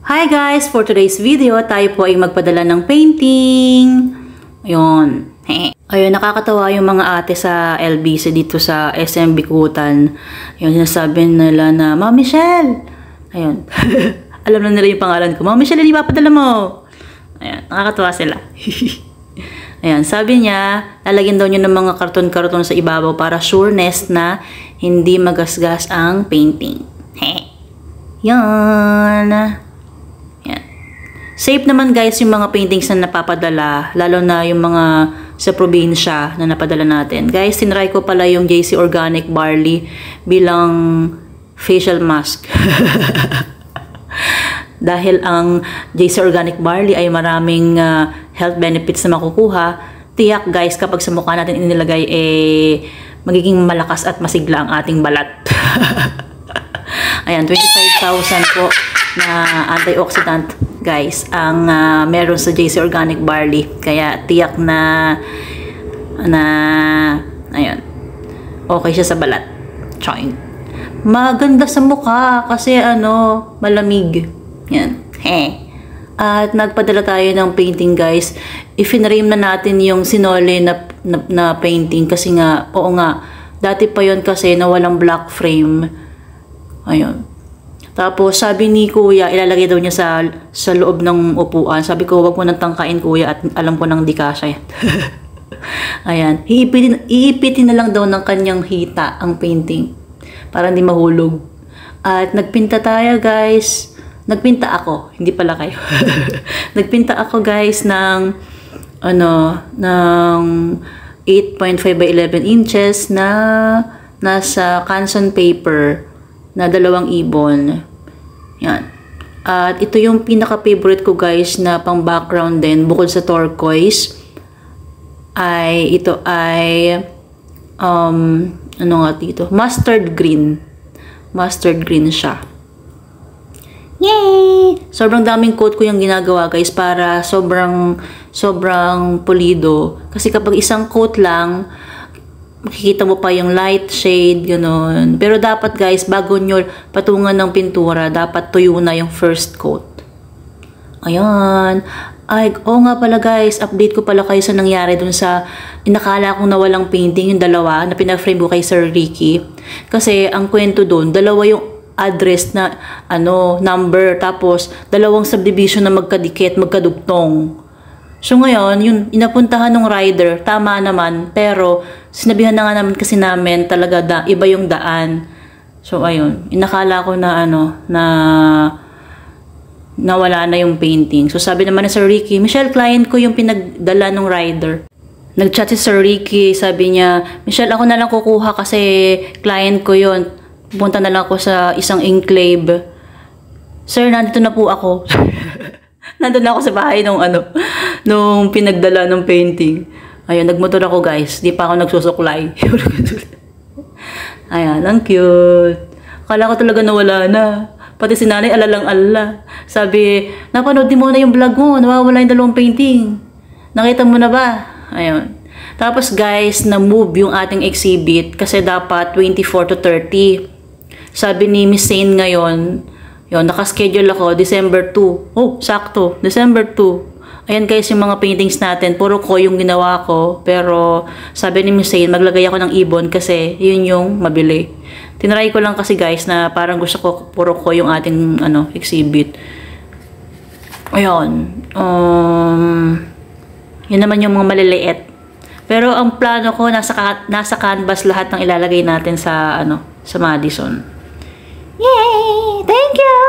Hi guys! For today's video, tayo po ay magpadala ng painting. Ayun. Ayun, nakakatawa yung mga ate sa LBC dito sa SM Bikutan. Ayun, sinasabi nila na, Ma'am Michelle! Ayun. Alam na nila yung pangalan ko. Ma'am Michelle, hindi papadala mo! Ayun, nakakatawa sila. Ayan, sabi niya, lalagyan daw niyo ng mga karton-karton sa ibabaw para sureness na hindi magasgas ang painting. Yan. Yan. Safe naman guys yung mga paintings na napapadala, lalo na yung mga sa probinsya na napadala natin. Guys, tinry ko pala yung JC Organic Barley bilang facial mask. Dahil ang JC Organic Barley ay maraming health benefits na makukuha, tiyak guys kapag sa mukha natin inilagay magiging malakas at masigla ang ating balat. Ayan, 25,000 po na antioxidant guys ang meron sa JC Organic Barley. Kaya tiyak na ayun, okay siya sa balat. Choing. Maganda sa mukha kasi malamig. Yan. At nagpadala tayo ng painting guys. I-frame na natin yung sinole na painting kasi nga, oo nga, dati pa yon kasi na walang black frame. Ayun. Tapos sabi ni kuya, ilalagay daw niya sa loob ng upuan. Sabi ko, wag mo nang tangkain kuya at alam ko nang di kasya yan. Ayan. Iipitin na lang daw ng kanyang hita ang painting para hindi mahulog. At nagpinta tayo guys. Nagpinta ako, hindi pala kayo. Nagpinta ako guys ng 8.5 by 11 inches na nasa Canson paper na 2 ibon. Yan. At ito yung pinaka-favorite ko guys na pang background din bukod sa turquoise. Ito ay mustard green. Mustard green siya. Yay! Sobrang daming coat ko yung ginagawa guys para sobrang pulido. Kasi kapag isang coat lang, makikita mo pa yung light shade, gano'n. Pero dapat guys, bago nyo patungan ng pintura, dapat tuyo na yung first coat. Ayan. Nga pala guys, update ko pala kayo sa nangyari dun sa inakala kong nawalang painting, yung dalawa na pinaframe ko kay Sir Ricky. Kasi ang kwento dun, dalawa yung address na number, tapos dalawang subdivision na magkadikit, magkadugtong. So ngayon, yun inapuntahan ng rider, tama naman, pero sinabihan na nga naman kasi namin talaga iba yung daan. So ayun, inakala ko na nawala na yung painting. So sabi naman ni Sir Ricky, Michelle, client ko yung pinagdala ng rider. Nag-chat si Sir Ricky, sabi niya, Michelle, ako na lang kukuha kasi client ko yun. Pupunta na lang ako sa isang enclave. Sir, nandito na po ako. Nandun na ako sa bahay nung pinagdala ng painting. Ayun, nagmotor ako guys. Di pa ako nagsusuklay. Ayan, ang cute. Akala ko talaga nawala na. Pati si nanay alalang-alala. Sabi, napanood din mo na yung vlog mo. Nawawala yung 2 painting. Nakita mo na ba? Ayun. Tapos guys, na-move yung ating exhibit kasi dapat 24 to 30. Sabi ni Miss Sane ngayon, yun, nakaschedule ako, December 2. Oh, sakto, December 2. Ayan guys, yung mga paintings natin, puro ko yung ginawa ko. Pero sabi ni Miss Sane, maglagay ako ng ibon kasi yun yung mabili. Tinry ko lang kasi guys na parang gusto ko puro ko yung ating exhibit. Ayun. Yun naman yung mga maliliit. Pero ang plano ko, nasa canvas lahat ng ilalagay natin sa Madison. Yay! Thank you!